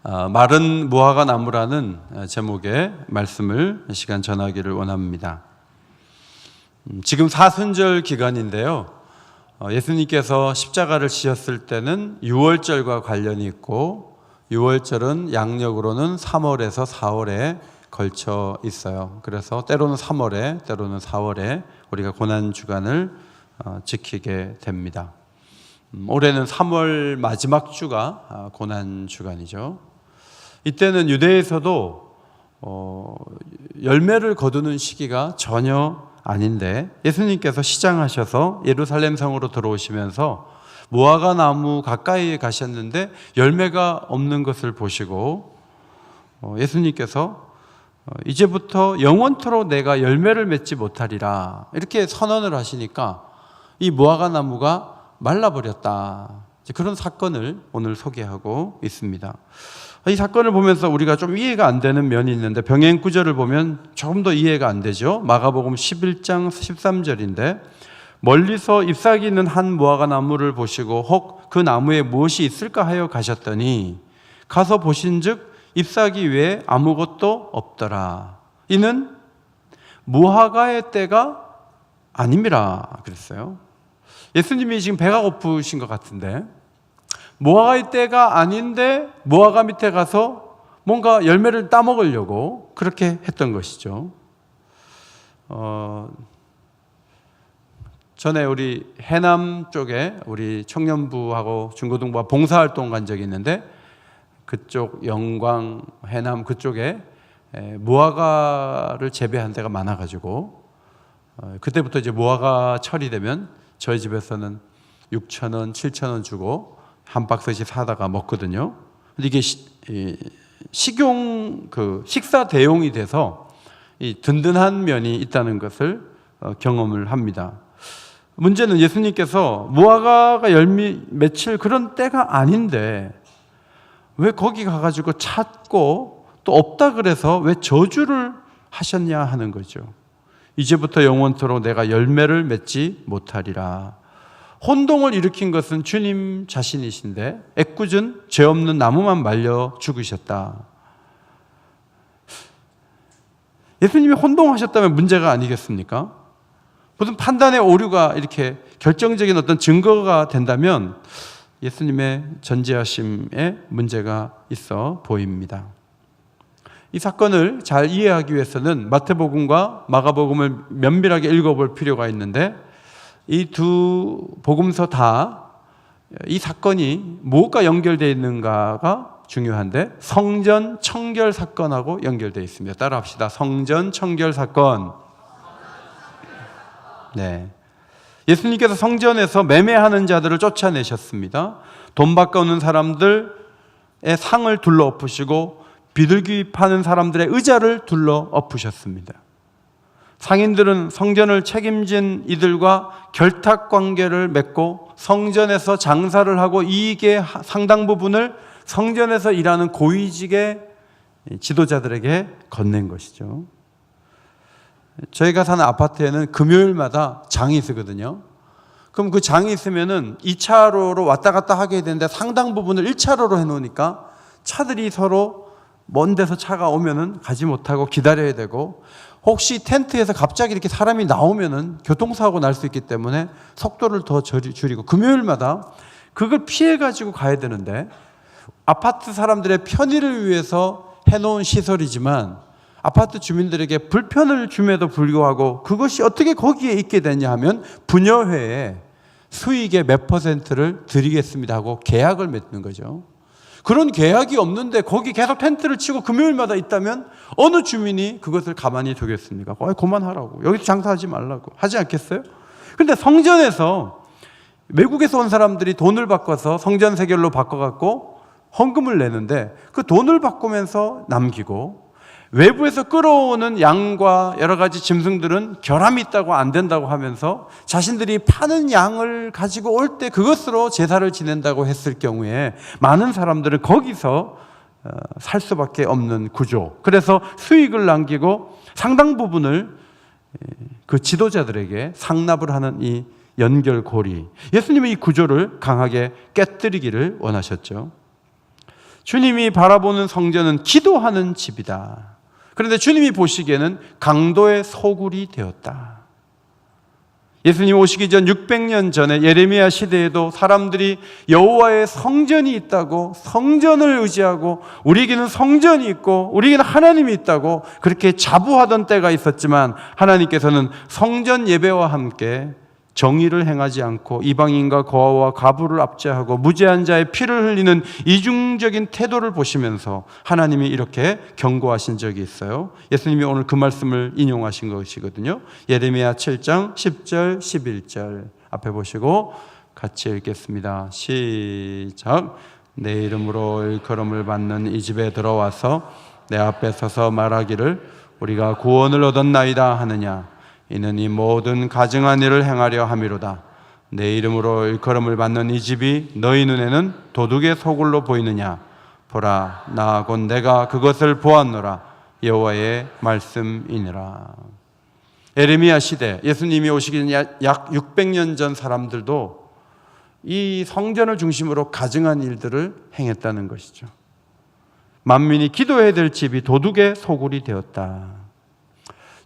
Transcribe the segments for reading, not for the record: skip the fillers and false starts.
마른 무화과 나무라는 제목의 말씀을 이 시간 전하기를 원합니다. 지금 사순절 기간인데요. 예수님께서 십자가를 지셨을 때는 유월절과 관련이 있고, 유월절은 양력으로는 3월에서 4월에 걸쳐 있어요. 그래서 때로는 3월에 때로는 4월에 우리가 고난주간을 지키게 됩니다. 올해는 3월 마지막 주가 고난주간이죠. 이때는 유대에서도 열매를 거두는 시기가 전혀 아닌데, 예수님께서 시장하셔서 예루살렘 성으로 들어오시면서 무화과 나무 가까이에 가셨는데 열매가 없는 것을 보시고 예수님께서 이제부터 영원토록 내가 열매를 맺지 못하리라 이렇게 선언을 하시니까 이 무화과 나무가 말라버렸다. 그런 사건을 오늘 소개하고 있습니다. 이 사건을 보면서 우리가 좀 이해가 안 되는 면이 있는데, 병행 구절을 보면 조금 더 이해가 안 되죠. 마가복음 11장 13절인데 멀리서 잎사귀 있는 한 무화과 나무를 보시고 혹 그 나무에 무엇이 있을까 하여 가셨더니 가서 보신즉 잎사귀 외에 아무것도 없더라. 이는 무화과의 때가 아님이라 그랬어요. 예수님이 지금 배가 고프신 것 같은데, 무화과의 때가 아닌데 무화과 밑에 가서 뭔가 열매를 따먹으려고 그렇게 했던 것이죠. 전에 우리 해남 쪽에 우리 청년부하고 중고등부가 봉사활동 간 적이 있는데, 그쪽 영광, 해남 그쪽에 무화과를 재배한 데가 많아가지고 그때부터 이제 무화과 철이 되면 저희 집에서는 6,000원, 7,000원 주고 한 박스씩 사다가 먹거든요. 근데 이게 식용 식사 대용이 돼서 이 든든한 면이 있다는 것을 경험을 합니다. 문제는 예수님께서 무화과가 열매 맺힐 그런 때가 아닌데 왜 거기 가가지고 찾고 또 없다 그래서 왜 저주를 하셨냐 하는 거죠. 이제부터 영원토록 내가 열매를 맺지 못하리라. 혼동을 일으킨 것은 주님 자신이신데 애꿎은 죄 없는 나무만 말려 죽으셨다. 예수님이 혼동하셨다면 문제가 아니겠습니까? 무슨 판단의 오류가 이렇게 결정적인 어떤 증거가 된다면 예수님의 전지하심에 문제가 있어 보입니다. 이 사건을 잘 이해하기 위해서는 마태복음과 마가복음을 면밀하게 읽어볼 필요가 있는데, 이 두 복음서 다 이 사건이 무엇과 연결되어 있는가가 중요한데, 성전 청결 사건하고 연결되어 있습니다. 따라 합시다. 성전 청결 사건. 네. 예수님께서 성전에서 매매하는 자들을 쫓아내셨습니다. 돈 바꿔오는 사람들의 상을 둘러 엎으시고 비둘기 파는 사람들의 의자를 둘러 엎으셨습니다. 상인들은 성전을 책임진 이들과 결탁 관계를 맺고 성전에서 장사를 하고 이익의 상당 부분을 성전에서 일하는 고위직의 지도자들에게 건넨 것이죠. 저희가 사는 아파트에는 금요일마다 장이 있거든요. 그럼 그 장이 있으면은 2차로로 왔다 갔다 하게 되는데 상당 부분을 1차로로 해놓으니까 차들이 서로 먼 데서 차가 오면은 가지 못하고 기다려야 되고, 혹시 텐트에서 갑자기 이렇게 사람이 나오면은 교통사고 날 수 있기 때문에 속도를 더 줄이고, 금요일마다 그걸 피해가지고 가야 되는데, 아파트 사람들의 편의를 위해서 해놓은 시설이지만 아파트 주민들에게 불편을 줌에도 불구하고 그것이 어떻게 거기에 있게 되냐 하면 분여회에 수익의 몇 %를 드리겠습니다 하고 계약을 맺는 거죠. 그런 계약이 없는데 거기 계속 텐트를 치고 금요일마다 있다면 어느 주민이 그것을 가만히 두겠습니까? 그만하라고, 여기서 장사하지 말라고 하지 않겠어요? 그런데 성전에서 외국에서 온 사람들이 돈을 바꿔서 성전 세결로 바꿔갖고 헌금을 내는데, 그 돈을 바꾸면서 남기고, 외부에서 끌어오는 양과 여러 가지 짐승들은 결함이 있다고 안 된다고 하면서 자신들이 파는 양을 가지고 올 때 그것으로 제사를 지낸다고 했을 경우에 많은 사람들은 거기서 살 수밖에 없는 구조. 그래서 수익을 남기고 상당 부분을 그 지도자들에게 상납을 하는 이 연결고리. 예수님은 이 구조를 강하게 깨뜨리기를 원하셨죠. 주님이 바라보는 성전은 기도하는 집이다. 그런데 주님이 보시기에는 강도의 소굴이 되었다. 예수님 오시기 전 600년 전에 예레미야 시대에도 사람들이 여호와의 성전이 있다고, 성전을 의지하고 우리에게는 성전이 있고 우리에게는 하나님이 있다고 그렇게 자부하던 때가 있었지만, 하나님께서는 성전 예배와 함께 정의를 행하지 않고 이방인과 고아와 과부를 압제하고 무죄한 자의 피를 흘리는 이중적인 태도를 보시면서 하나님이 이렇게 경고하신 적이 있어요. 예수님이 오늘 그 말씀을 인용하신 것이거든요. 예레미야 7장 10절 11절 앞에 보시고 같이 읽겠습니다. 시작. 내 이름으로 일컬음을 받는 이 집에 들어와서 내 앞에 서서 말하기를 우리가 구원을 얻었나이다 하느냐. 이는 이 모든 가증한 일을 행하려 함이로다. 내 이름으로 일컬음을 받는 이 집이 너희 눈에는 도둑의 소굴로 보이느냐. 보라, 나 곧 내가 그것을 보았노라. 여호와의 말씀이니라. 예레미야 시대, 예수님이 오시기 전 약 600년 전 사람들도 이 성전을 중심으로 가증한 일들을 행했다는 것이죠. 만민이 기도해야 될 집이 도둑의 소굴이 되었다.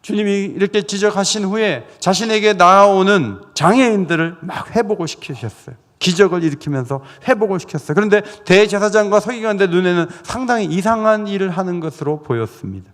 주님이 이렇게 지적하신 후에 자신에게 나아오는 장애인들을 막 회복을 시키셨어요. 기적을 일으키면서 회복을 시켰어요. 그런데 대제사장과 서기관들 눈에는 상당히 이상한 일을 하는 것으로 보였습니다.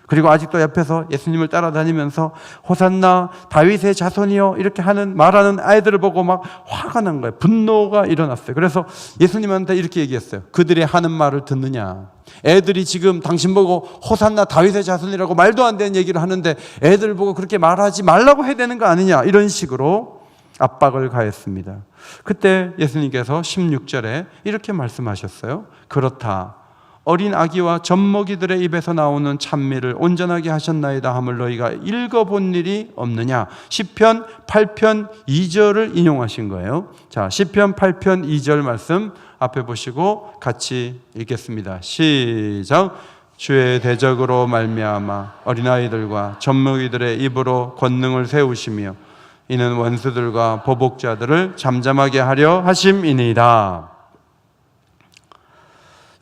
그리고 아직도 옆에서 예수님을 따라다니면서 호산나 다윗의 자손이여 이렇게 말하는 아이들을 보고 막 화가 난 거예요. 분노가 일어났어요. 그래서 예수님한테 이렇게 얘기했어요. 그들이 하는 말을 듣느냐. 애들이 지금 당신 보고 호산나 다윗의 자손이라고 말도 안 되는 얘기를 하는데 애들 보고 그렇게 말하지 말라고 해야 되는 거 아니냐. 이런 식으로 압박을 가했습니다. 그때 예수님께서 16절에 이렇게 말씀하셨어요. 그렇다. 어린 아기와 젖먹이들의 입에서 나오는 찬미를 온전하게 하셨나이다 함을 너희가 읽어본 일이 없느냐. 시편 8편 2절을 인용하신 거예요. 자, 시편 8편 2절 말씀 앞에 보시고 같이 읽겠습니다. 시작. 주의 대적으로 말미암아 어린아이들과 젖먹이들의 입으로 권능을 세우시며 이는 원수들과 보복자들을 잠잠하게 하려 하심이니이다.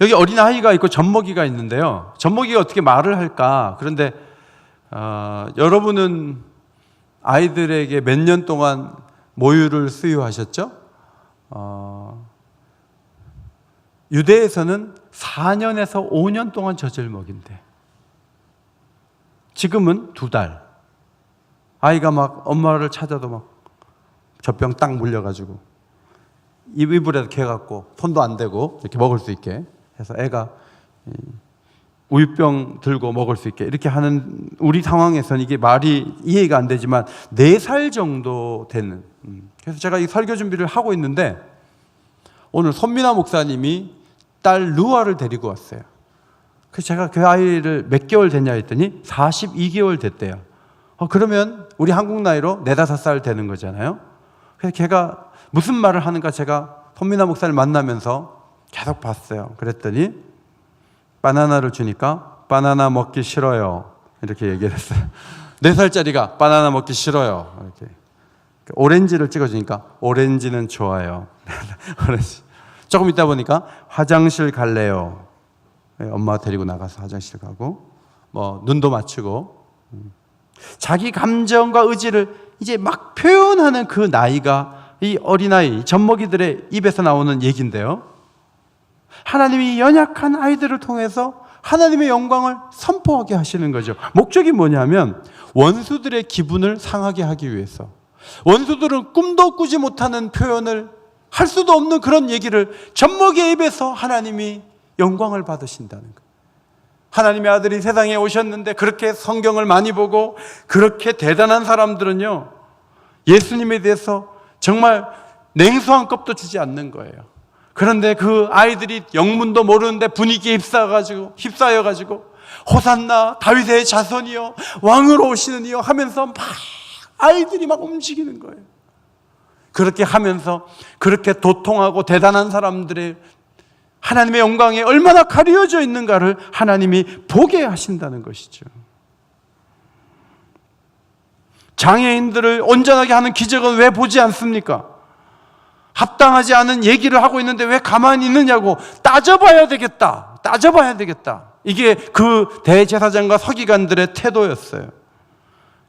여기 어린아이가 있고 젖먹이가 있는데요. 젖먹이가 어떻게 말을 할까? 그런데 여러분은 아이들에게 몇 년 동안 모유를 수유하셨죠? 유대에서는 4년에서 5년 동안 젖을 먹인대. 지금은 2달. 아이가 막 엄마를 찾아도 막 젖병 딱 물려가지고 이불에다 개갖고 손도 안 대고 이렇게 먹을 수 있게 해서 애가 우유병 들고 먹을 수 있게 이렇게 하는, 우리 상황에서는 이게 말이 이해가 안 되지만 4살 정도 되는. 그래서 제가 이 설교 준비를 하고 있는데 오늘 손민아 목사님이 딸 루아를 데리고 왔어요. 그래서 제가 그 아이를 몇 개월 됐냐 했더니 42개월 됐대요. 그러면 우리 한국 나이로 4, 5살 되는 거잖아요. 그래서 걔가 무슨 말을 하는가 제가 손민아 목사를 만나면서 계속 봤어요. 그랬더니 바나나를 주니까 바나나 먹기 싫어요 이렇게 얘기를 했어요. 4살짜리가 바나나 먹기 싫어요 이렇게. 오렌지를 찍어주니까 오렌지는 좋아요. 오렌지. 조금 있다 보니까 화장실 갈래요. 엄마가 데리고 나가서 화장실 가고 뭐 눈도 맞추고 자기 감정과 의지를 이제 막 표현하는 그 나이가 이 어린아이 젖먹이들의 입에서 나오는 얘기인데요. 하나님이 연약한 아이들을 통해서 하나님의 영광을 선포하게 하시는 거죠. 목적이 뭐냐면 원수들의 기분을 상하게 하기 위해서. 원수들은 꿈도 꾸지 못하는 표현을 할 수도 없는 그런 얘기를 젖먹이의 입에서 하나님이 영광을 받으신다는 거예요. 하나님의 아들이 세상에 오셨는데 그렇게 성경을 많이 보고 그렇게 대단한 사람들은요, 예수님에 대해서 정말 냉수 한 컵도 주지 않는 거예요. 그런데 그 아이들이 영문도 모르는데 분위기에 휩싸여가지고 호산나 다윗의 자손이여 왕으로 오시는 이여 하면서 막 아이들이 막 움직이는 거예요. 그렇게 하면서 그렇게 도통하고 대단한 사람들의 하나님의 영광에 얼마나 가려져 있는가를 하나님이 보게 하신다는 것이죠. 장애인들을 온전하게 하는 기적은 왜 보지 않습니까? 합당하지 않은 얘기를 하고 있는데 왜 가만히 있느냐고 따져봐야 되겠다. 이게 그 대제사장과 서기관들의 태도였어요.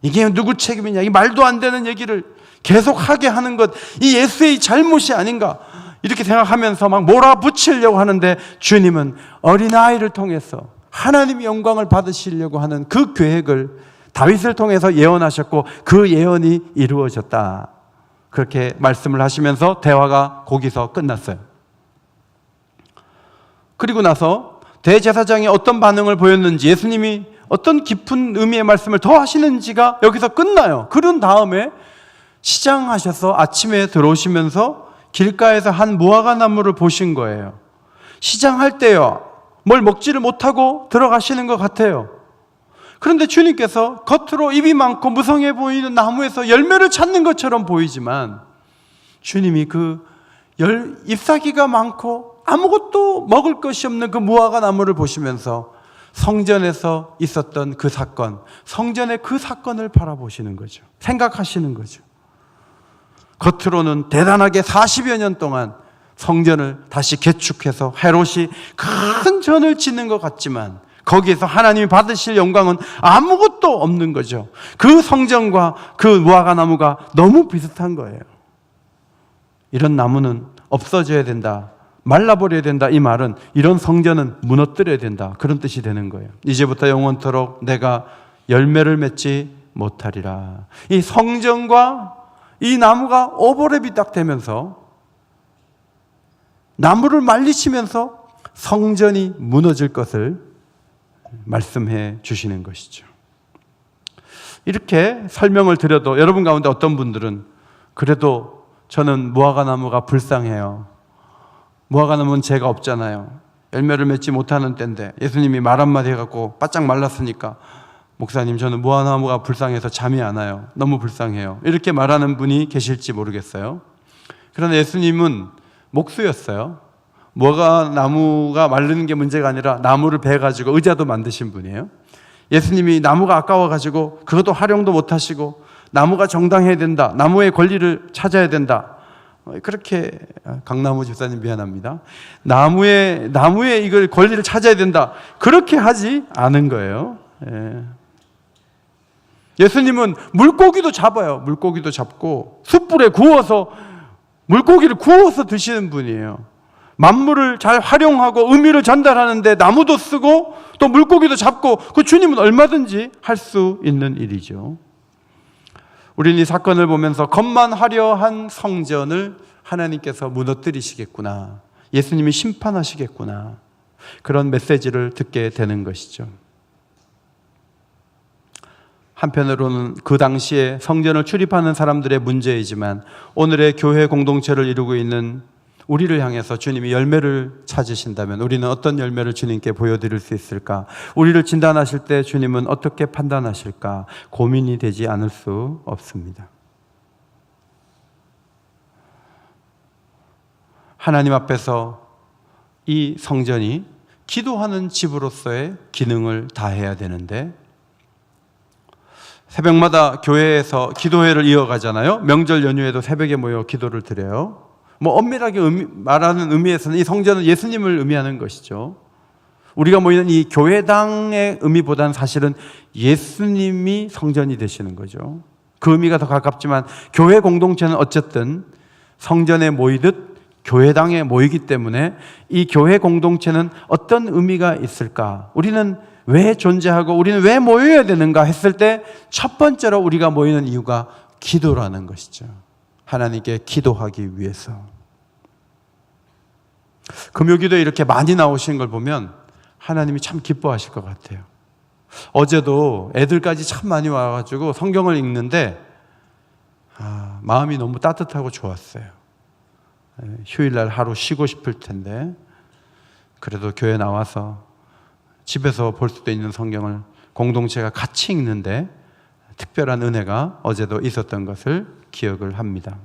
이게 누구 책임이냐? 이 말도 안 되는 얘기를 계속하게 하는 것, 이 예수의 잘못이 아닌가? 이렇게 생각하면서 막 몰아붙이려고 하는데 주님은 어린아이를 통해서 하나님의 영광을 받으시려고 하는 그 계획을 다윗을 통해서 예언하셨고 그 예언이 이루어졌다. 그렇게 말씀을 하시면서 대화가 거기서 끝났어요. 그리고 나서 대제사장이 어떤 반응을 보였는지, 예수님이 어떤 깊은 의미의 말씀을 더 하시는지가 여기서 끝나요. 그런 다음에 시장하셔서 아침에 들어오시면서 길가에서 한 무화과 나무를 보신 거예요. 시장할 때요, 뭘 먹지를 못하고 들어가시는 것 같아요. 그런데 주님께서 겉으로 잎이 많고 무성해 보이는 나무에서 열매를 찾는 것처럼 보이지만 주님이 그 잎사귀가 많고 아무것도 먹을 것이 없는 그 무화과 나무를 보시면서 성전에서 있었던 그 사건, 성전의 그 사건을 바라보시는 거죠. 생각하시는 거죠. 겉으로는 대단하게 40여 년 동안 성전을 다시 개축해서 헤롯이 큰 전을 짓는 것 같지만 거기에서 하나님이 받으실 영광은 아무것도 없는 거죠. 그 성전과 그 무화과 나무가 너무 비슷한 거예요. 이런 나무는 없어져야 된다, 말라버려야 된다. 이 말은 이런 성전은 무너뜨려야 된다, 그런 뜻이 되는 거예요. 이제부터 영원토록 내가 열매를 맺지 못하리라. 이 성전과 이 나무가 오버랩이 딱 되면서 나무를 말리시면서 성전이 무너질 것을 말씀해 주시는 것이죠. 이렇게 설명을 드려도 여러분 가운데 어떤 분들은 그래도 저는 무화과 나무가 불쌍해요. 무화과 나무는 죄가 없잖아요. 열매를 맺지 못하는 때인데 예수님이 말 한마디 해갖고 바짝 말랐으니까 목사님 저는 무화과 나무가 불쌍해서 잠이 안 와요. 너무 불쌍해요. 이렇게 말하는 분이 계실지 모르겠어요. 그러나 예수님은 목수였어요. 무화과 나무가 마르는 게 문제가 아니라 나무를 베가지고 의자도 만드신 분이에요. 예수님이 나무가 아까워가지고 그것도 활용도 못하시고 나무가 정당해야 된다, 나무의 권리를 찾아야 된다, 그렇게 강나무 집사님 미안합니다. 나무의 이걸 권리를 찾아야 된다, 그렇게 하지 않은 거예요. 예수님은 물고기도 잡아요. 물고기도 잡고 숯불에 구워서 물고기를 구워서 드시는 분이에요. 만물을 잘 활용하고 의미를 전달하는데 나무도 쓰고 또 물고기도 잡고, 그 주님은 얼마든지 할 수 있는 일이죠. 우리는 이 사건을 보면서 겉만 화려한 성전을 하나님께서 무너뜨리시겠구나, 예수님이 심판하시겠구나, 그런 메시지를 듣게 되는 것이죠. 한편으로는 그 당시에 성전을 출입하는 사람들의 문제이지만 오늘의 교회 공동체를 이루고 있는 우리를 향해서 주님이 열매를 찾으신다면 우리는 어떤 열매를 주님께 보여드릴 수 있을까? 우리를 진단하실 때 주님은 어떻게 판단하실까? 고민이 되지 않을 수 없습니다. 하나님 앞에서 이 성전이 기도하는 집으로서의 기능을 다해야 되는데, 새벽마다 교회에서 기도회를 이어가잖아요. 명절 연휴에도 새벽에 모여 기도를 드려요. 엄밀하게 말하는 의미에서는 이 성전은 예수님을 의미하는 것이죠. 우리가 모이는 이 교회당의 의미보다는 사실은 예수님이 성전이 되시는 거죠. 그 의미가 더 가깝지만 교회 공동체는 어쨌든 성전에 모이듯 교회당에 모이기 때문에 이 교회 공동체는 어떤 의미가 있을까? 우리는 왜 존재하고 우리는 왜 모여야 되는가 했을 때 첫 번째로 우리가 모이는 이유가 기도라는 것이죠. 하나님께 기도하기 위해서. 금요기도에 이렇게 많이 나오신 걸 보면 하나님이 참 기뻐하실 것 같아요. 어제도 애들까지 참 많이 와가지고 성경을 읽는데 마음이 너무 따뜻하고 좋았어요. 휴일날 하루 쉬고 싶을 텐데 그래도 교회 나와서 집에서 볼 수도 있는 성경을 공동체가 같이 읽는데 특별한 은혜가 어제도 있었던 것을 기억을 합니다.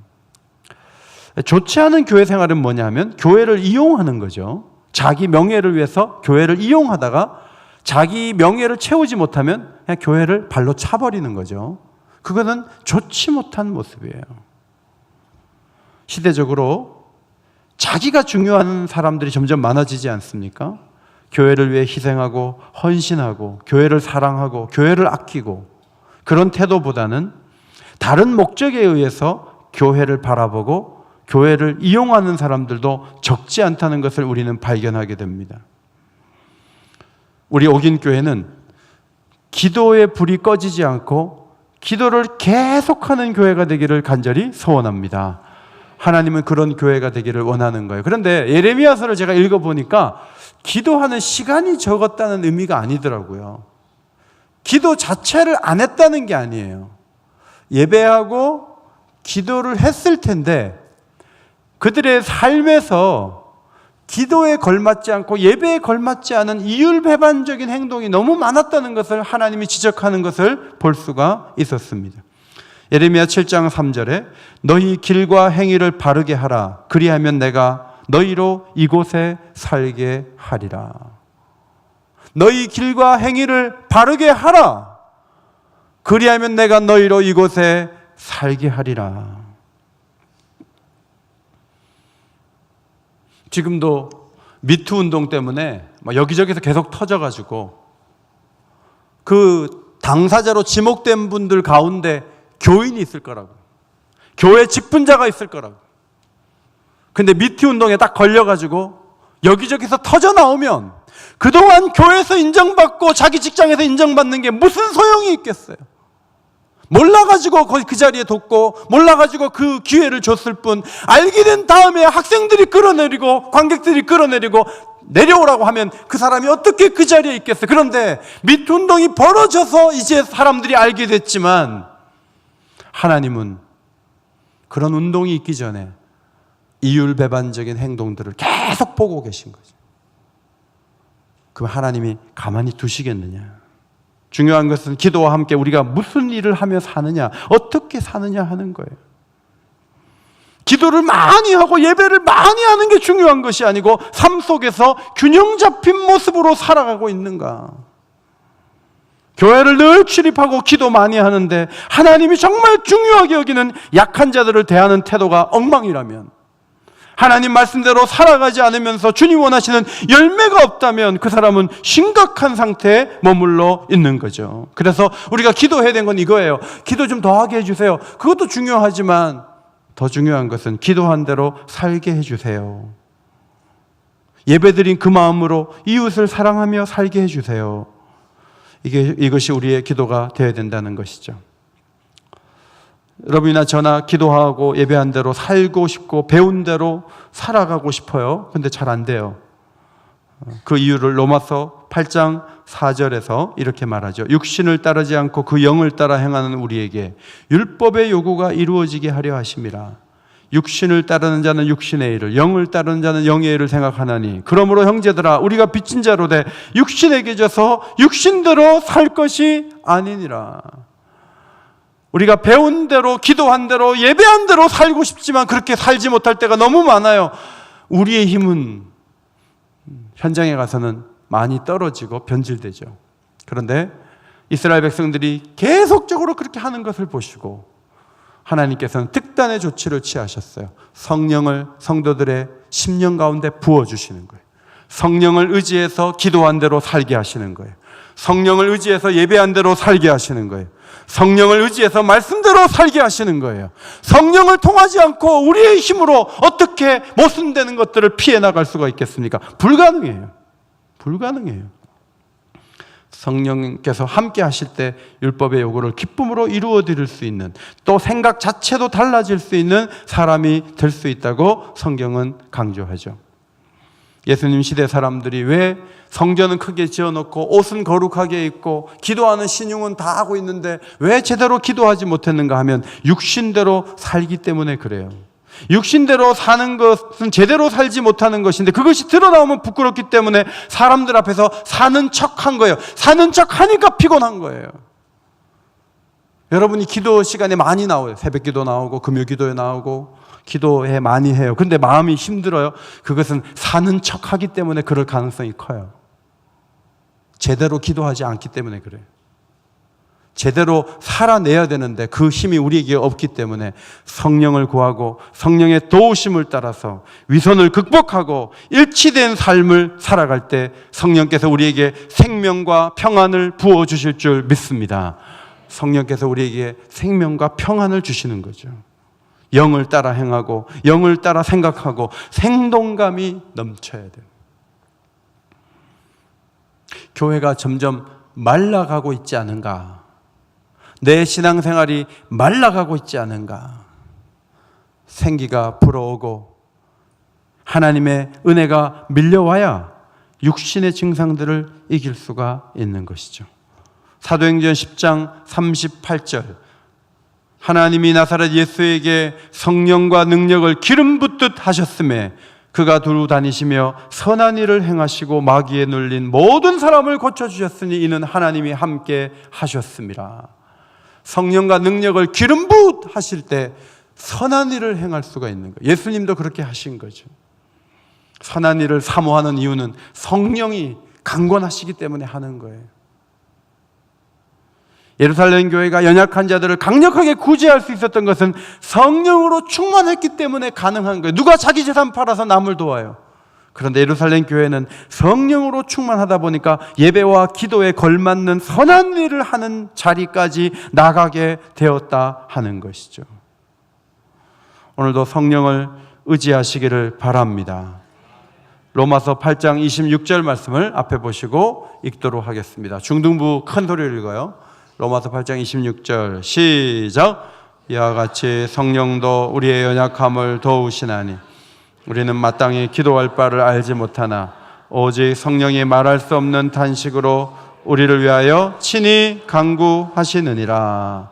좋지 않은 교회 생활은 뭐냐면 교회를 이용하는 거죠. 자기 명예를 위해서 교회를 이용하다가 자기 명예를 채우지 못하면 그냥 교회를 발로 차버리는 거죠. 그거는 좋지 못한 모습이에요. 시대적으로 자기가 중요한 사람들이 점점 많아지지 않습니까? 교회를 위해 희생하고 헌신하고 교회를 사랑하고 교회를 아끼고 그런 태도보다는 다른 목적에 의해서 교회를 바라보고 교회를 이용하는 사람들도 적지 않다는 것을 우리는 발견하게 됩니다. 우리 옥인교회는 기도의 불이 꺼지지 않고 기도를 계속하는 교회가 되기를 간절히 소원합니다. 하나님은 그런 교회가 되기를 원하는 거예요. 그런데 예레미야서를 제가 읽어보니까 기도하는 시간이 적었다는 의미가 아니더라고요. 기도 자체를 안 했다는 게 아니에요. 예배하고 기도를 했을 텐데 그들의 삶에서 기도에 걸맞지 않고 예배에 걸맞지 않은 이율배반적인 행동이 너무 많았다는 것을 하나님이 지적하는 것을 볼 수가 있었습니다. 예레미야 7장 3절에 너희 길과 행위를 바르게 하라. 그리하면 내가 너희로 이곳에 살게 하리라. 너희 길과 행위를 바르게 하라. 그리하면 내가 너희로 이곳에 살게 하리라. 지금도 미투 운동 때문에 여기저기서 계속 터져가지고 그 당사자로 지목된 분들 가운데 교인이 있을 거라고, 교회 직분자가 있을 거라고. 근데 미투 운동에 딱 걸려가지고 여기저기서 터져 나오면 그동안 교회에서 인정받고 자기 직장에서 인정받는 게 무슨 소용이 있겠어요? 몰라가지고 거기 그 자리에 뒀고 몰라가지고 그 기회를 줬을 뿐, 알게 된 다음에 학생들이 끌어내리고 관객들이 끌어내리고 내려오라고 하면 그 사람이 어떻게 그 자리에 있겠어요? 그런데 미투 운동이 벌어져서 이제 사람들이 알게 됐지만 하나님은 그런 운동이 있기 전에 이율배반적인 행동들을 계속 보고 계신 거죠. 그럼 하나님이 가만히 두시겠느냐? 중요한 것은 기도와 함께 우리가 무슨 일을 하며 사느냐, 어떻게 사느냐 하는 거예요. 기도를 많이 하고 예배를 많이 하는 게 중요한 것이 아니고 삶 속에서 균형 잡힌 모습으로 살아가고 있는가. 교회를 늘 출입하고 기도 많이 하는데 하나님이 정말 중요하게 여기는 약한 자들을 대하는 태도가 엉망이라면, 하나님 말씀대로 살아가지 않으면서 주님 원하시는 열매가 없다면 그 사람은 심각한 상태에 머물러 있는 거죠. 그래서 우리가 기도해야 되는 건 이거예요. 기도 좀 더 하게 해주세요. 그것도 중요하지만 더 중요한 것은 기도한 대로 살게 해주세요. 예배드린 그 마음으로 이웃을 사랑하며 살게 해주세요. 이것이 우리의 기도가 되어야 된다는 것이죠. 여러분이나 저나 기도하고 예배한 대로 살고 싶고 배운 대로 살아가고 싶어요. 근데 잘 안 돼요. 그 이유를 로마서 8장 4절에서 이렇게 말하죠. 육신을 따르지 않고 그 영을 따라 행하는 우리에게 율법의 요구가 이루어지게 하려 하심이라. 육신을 따르는 자는 육신의 일을, 영을 따르는 자는 영의 일을 생각하나니, 그러므로 형제들아 우리가 빚진 자로 돼 육신에게 져서 육신대로 살 것이 아니니라. 우리가 배운 대로, 기도한 대로, 예배한 대로 살고 싶지만 그렇게 살지 못할 때가 너무 많아요. 우리의 힘은 현장에 가서는 많이 떨어지고 변질되죠. 그런데 이스라엘 백성들이 계속적으로 그렇게 하는 것을 보시고 하나님께서는 특단의 조치를 취하셨어요. 성령을 성도들의 심령 가운데 부어주시는 거예요. 성령을 의지해서 기도한 대로 살게 하시는 거예요. 성령을 의지해서 예배한 대로 살게 하시는 거예요. 성령을 의지해서 말씀대로 살게 하시는 거예요. 성령을 통하지 않고 우리의 힘으로 어떻게 모순되는 것들을 피해 나갈 수가 있겠습니까? 불가능해요. 불가능해요. 성령께서 함께 하실 때 율법의 요구를 기쁨으로 이루어 드릴 수 있는, 또 생각 자체도 달라질 수 있는 사람이 될 수 있다고 성경은 강조하죠. 예수님 시대 사람들이 왜 성전은 크게 지어놓고 옷은 거룩하게 입고 기도하는 신용은 다 하고 있는데 왜 제대로 기도하지 못했는가 하면 육신대로 살기 때문에 그래요. 육신대로 사는 것은 제대로 살지 못하는 것인데 그것이 드러나오면 부끄럽기 때문에 사람들 앞에서 사는 척한 거예요. 사는 척하니까 피곤한 거예요. 여러분이 기도 시간에 많이 나와요. 새벽 기도 나오고 금요 기도에 나오고 기도해 많이 해요. 근데 마음이 힘들어요. 그것은 사는 척하기 때문에 그럴 가능성이 커요. 제대로 기도하지 않기 때문에 그래요. 제대로 살아내야 되는데 그 힘이 우리에게 없기 때문에 성령을 구하고 성령의 도우심을 따라서 위선을 극복하고 일치된 삶을 살아갈 때 성령께서 우리에게 생명과 평안을 부어주실 줄 믿습니다. 성령께서 우리에게 생명과 평안을 주시는 거죠. 영을 따라 행하고 영을 따라 생각하고 생동감이 넘쳐야 돼요. 교회가 점점 말라가고 있지 않은가? 내 신앙생활이 말라가고 있지 않은가? 생기가 불어오고 하나님의 은혜가 밀려와야 육신의 증상들을 이길 수가 있는 것이죠. 사도행전 10장 38절, 하나님이 나사렛 예수에게 성령과 능력을 기름 붓듯 하셨음에 그가 두루 다니시며 선한 일을 행하시고 마귀에 눌린 모든 사람을 고쳐주셨으니 이는 하나님이 함께 하셨습니다. 성령과 능력을 기름 붓 하실 때 선한 일을 행할 수가 있는 거예요. 예수님도 그렇게 하신 거죠. 선한 일을 사모하는 이유는 성령이 강권하시기 때문에 하는 거예요. 예루살렘 교회가 연약한 자들을 강력하게 구제할 수 있었던 것은 성령으로 충만했기 때문에 가능한 거예요. 누가 자기 재산 팔아서 남을 도와요? 그런데 예루살렘 교회는 성령으로 충만하다 보니까 예배와 기도에 걸맞는 선한 일을 하는 자리까지 나가게 되었다 하는 것이죠. 오늘도 성령을 의지하시기를 바랍니다. 로마서 8장 26절 말씀을 앞에 보시고 읽도록 하겠습니다. 중등부 큰 소리를 읽어요. 로마서 8장 26절 시작. 이와 같이 성령도 우리의 연약함을 도우시나니 우리는 마땅히 기도할 바를 알지 못하나 오직 성령이 말할 수 없는 탄식으로 우리를 위하여 친히 간구하시느니라.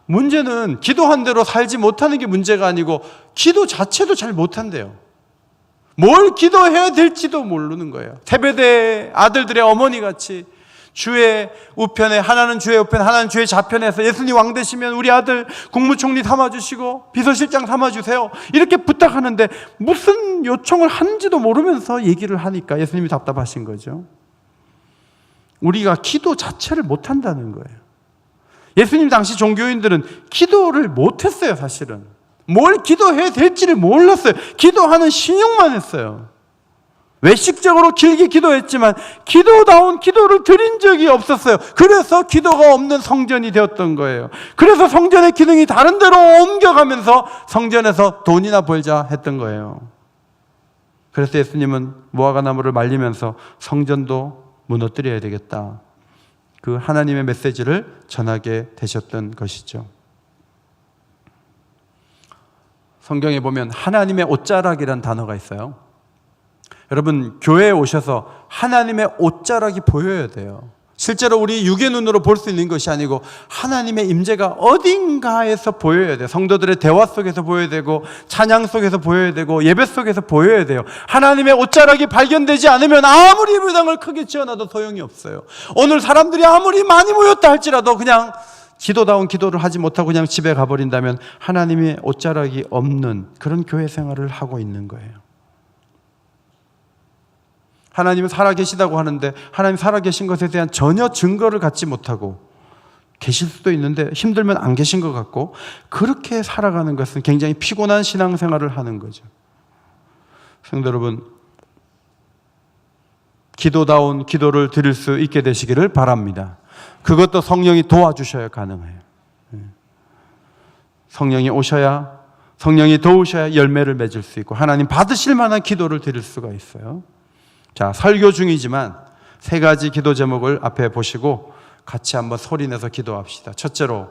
문제는 기도한 대로 살지 못하는 게 문제가 아니고 기도 자체도 잘 못한대요. 뭘 기도해야 될지도 모르는 거예요. 세베대 아들들의 어머니같이 주의 우편에 하나는 주의 우편 하나는 주의 좌편에서 예수님 왕 되시면 우리 아들 국무총리 삼아주시고 비서실장 삼아주세요 이렇게 부탁하는데 무슨 요청을 하는지도 모르면서 얘기를 하니까 예수님이 답답하신 거죠. 우리가 기도 자체를 못한다는 거예요. 예수님 당시 종교인들은 기도를 못했어요. 사실은 뭘 기도해야 될지를 몰랐어요. 기도하는 신용만 했어요. 외식적으로 길게 기도했지만 기도다운 기도를 드린 적이 없었어요. 그래서 기도가 없는 성전이 되었던 거예요. 그래서 성전의 기능이 다른 데로 옮겨가면서 성전에서 돈이나 벌자 했던 거예요. 그래서 예수님은 무화과나무를 말리면서 성전도 무너뜨려야 되겠다, 그 하나님의 메시지를 전하게 되셨던 것이죠. 성경에 보면 하나님의 옷자락이라는 단어가 있어요. 여러분, 교회에 오셔서 하나님의 옷자락이 보여야 돼요. 실제로 우리 육의 눈으로 볼 수 있는 것이 아니고 하나님의 임재가 어딘가에서 보여야 돼요. 성도들의 대화 속에서 보여야 되고 찬양 속에서 보여야 되고 예배 속에서 보여야 돼요. 하나님의 옷자락이 발견되지 않으면 아무리 예배당을 크게 지어놔도 소용이 없어요. 오늘 사람들이 아무리 많이 모였다 할지라도 그냥 기도다운 기도를 하지 못하고 그냥 집에 가버린다면 하나님의 옷자락이 없는 그런 교회 생활을 하고 있는 거예요. 하나님은 살아계시다고 하는데 하나님 살아계신 것에 대한 전혀 증거를 갖지 못하고 계실 수도 있는데 힘들면 안 계신 것 같고, 그렇게 살아가는 것은 굉장히 피곤한 신앙생활을 하는 거죠. 성도 여러분, 기도다운 기도를 드릴 수 있게 되시기를 바랍니다. 그것도 성령이 도와주셔야 가능해요. 성령이 오셔야, 성령이 도우셔야 열매를 맺을 수 있고 하나님 받으실 만한 기도를 드릴 수가 있어요. 자, 설교 중이지만 세 가지 기도 제목을 앞에 보시고 같이 한번 소리내서 기도합시다. 첫째로,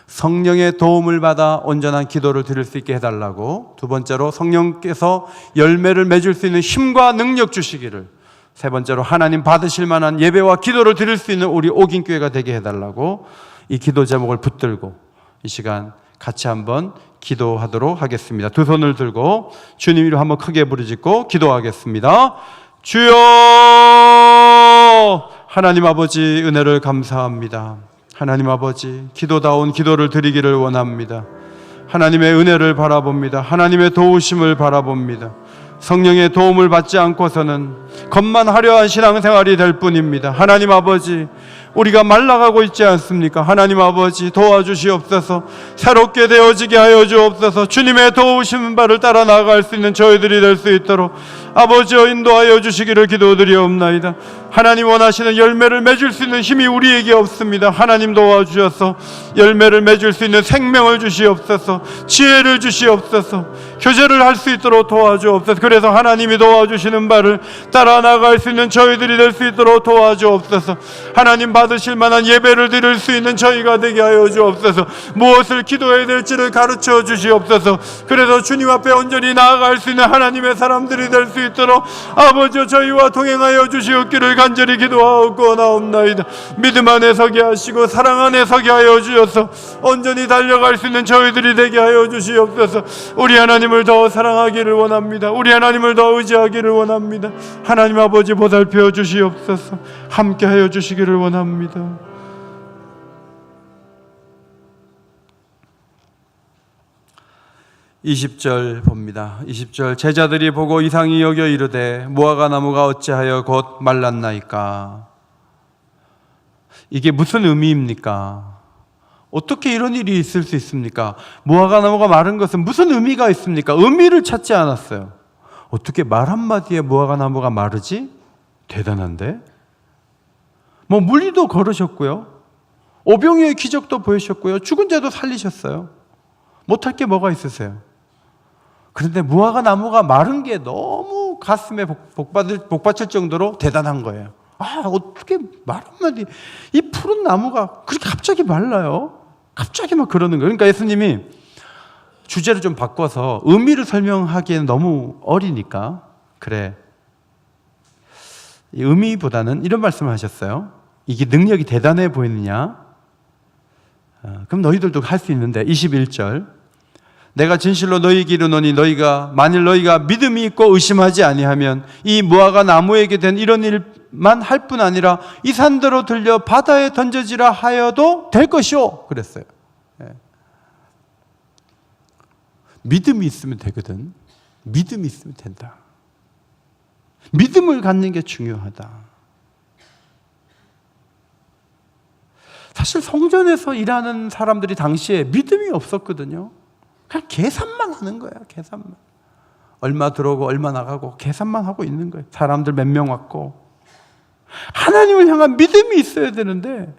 성령의 도움을 받아 온전한 기도를 드릴 수 있게 해달라고. 두 번째로, 성령께서 열매를 맺을 수 있는 힘과 능력 주시기를. 세 번째로, 하나님 받으실 만한 예배와 기도를 드릴 수 있는 우리 옥인교회가 되게 해달라고. 이 기도 제목을 붙들고 이 시간 같이 한번 기도하도록 하겠습니다. 두 손을 들고 주님 이름 한번 크게 부르짖고 기도하겠습니다. 주여, 하나님 아버지 은혜를 감사합니다. 하나님 아버지, 기도다운 기도를 드리기를 원합니다. 하나님의 은혜를 바라봅니다. 하나님의 도우심을 바라봅니다. 성령의 도움을 받지 않고서는 겉만 화려한 신앙생활이 될 뿐입니다. 하나님 아버지, 우리가 말라가고 있지 않습니까? 하나님 아버지 도와주시옵소서. 새롭게 되어지게 하여 주옵소서. 주님의 도우시는 바를 따라 나아갈 수 있는 저희들이 될 수 있도록 아버지여 인도하여 주시기를 기도드리옵나이다. 하나님 원하시는 열매를 맺을 수 있는 힘이 우리에게 없습니다. 하나님 도와주셔서 열매를 맺을 수 있는 생명을 주시옵소서. 지혜를 주시옵소서. 교제를 할 수 있도록 도와주옵소서. 그래서 하나님이 도와주시는 바를 따라 나아갈 수 있는 저희들이 될 수 있도록 도와주옵소서. 하나님 받으실 만한 예배를 드릴 수 있는 저희가 되게 하여 주옵소서. 무엇을 기도해야 될지를 가르쳐 주시옵소서. 그래서 주님 앞에 온전히 나아갈 수 있는 하나님의 사람들이 될 수 있도록 아버지여 저희와 동행하여 주시옵기를 간절히 기도하고 나옵나이다. 믿음 안에 서게 하시고 사랑 안에 서게 하여 주셔서 온전히 달려갈 수 있는 저희들이 되게 하여 주시옵소서. 우리 하나님을 더 사랑하기를 원합니다. 우리 하나님을 더 의지하기를 원합니다. 하나님 아버지 보살펴 주시옵소서. 함께 하여 주시기를 원합니다. (20절) 봅니다. 20절 제자들이 보고 이상히 여겨 이르되 무화과 나무가 어찌하여 곧 말랐나이까. 이게 무슨 의미입니까? 어떻게 이런 일이 있을 수 있습니까? 무화과 나무가 마른 것은 무슨 의미가 있습니까? 의미를 찾지 않았어요. 어떻게 말 한마디에 무화과 나무가 마르지? 대단한데? 물리도 걸으셨고요, 오병이어의 기적도 보이셨고요, 죽은 자도 살리셨어요. 못할 게 뭐가 있으세요? 그런데 무화과 나무가 마른 게 너무 가슴에 복받칠 정도로 대단한 거예요. 어떻게 말 한마디, 이 푸른 나무가 그렇게 갑자기 말라요? 갑자기 막 그러는 거예요. 그러니까 예수님이 주제를 좀 바꿔서 의미를 설명하기에는 너무 어리니까, 그래, 이 의미보다는 이런 말씀을 하셨어요. 이게 능력이 대단해 보이느냐? 그럼 너희들도 할 수 있는데. 21절 내가 진실로 너희에게 이르노니 만일 너희가 믿음이 있고 의심하지 아니하면 이 무화과 나무에게 된 이런 일만 할 뿐 아니라 이 산더러 들려 바다에 던져지라 하여도 될 것이오 그랬어요. 믿음이 있으면 되거든. 믿음이 있으면 된다. 믿음을 갖는 게 중요하다. 사실 성전에서 일하는 사람들이 당시에 믿음이 없었거든요. 그냥 계산만 하는 거야. 계산만. 얼마 들어오고 얼마 나가고 계산만 하고 있는 거예요. 사람들 몇 명 왔고. 하나님을 향한 믿음이 있어야 되는데,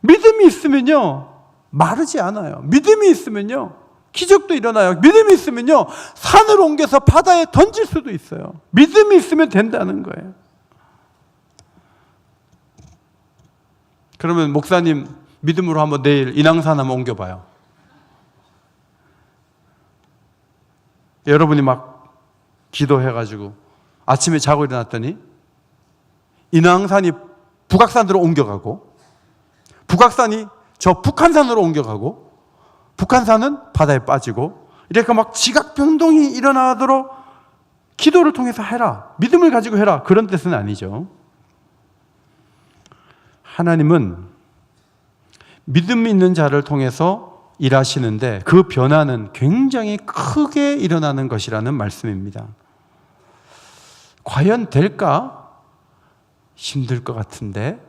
믿음이 있으면요 마르지 않아요. 믿음이 있으면요 기적도 일어나요. 믿음이 있으면요 산을 옮겨서 바다에 던질 수도 있어요. 믿음이 있으면 된다는 거예요. 그러면 목사님 믿음으로 한번 내일 인왕산 한번 옮겨봐요. 여러분이 막 기도해가지고 아침에 자고 일어났더니 인왕산이 북악산으로 옮겨가고, 북악산이 저 북한산으로 옮겨가고, 북한산은 바다에 빠지고, 이렇게 막 지각 변동이 일어나도록 기도를 통해서 해라, 믿음을 가지고 해라, 그런 뜻은 아니죠. 하나님은 믿음 있는 자를 통해서 일하시는데 그 변화는 굉장히 크게 일어나는 것이라는 말씀입니다. 과연 될까? 힘들 것 같은데,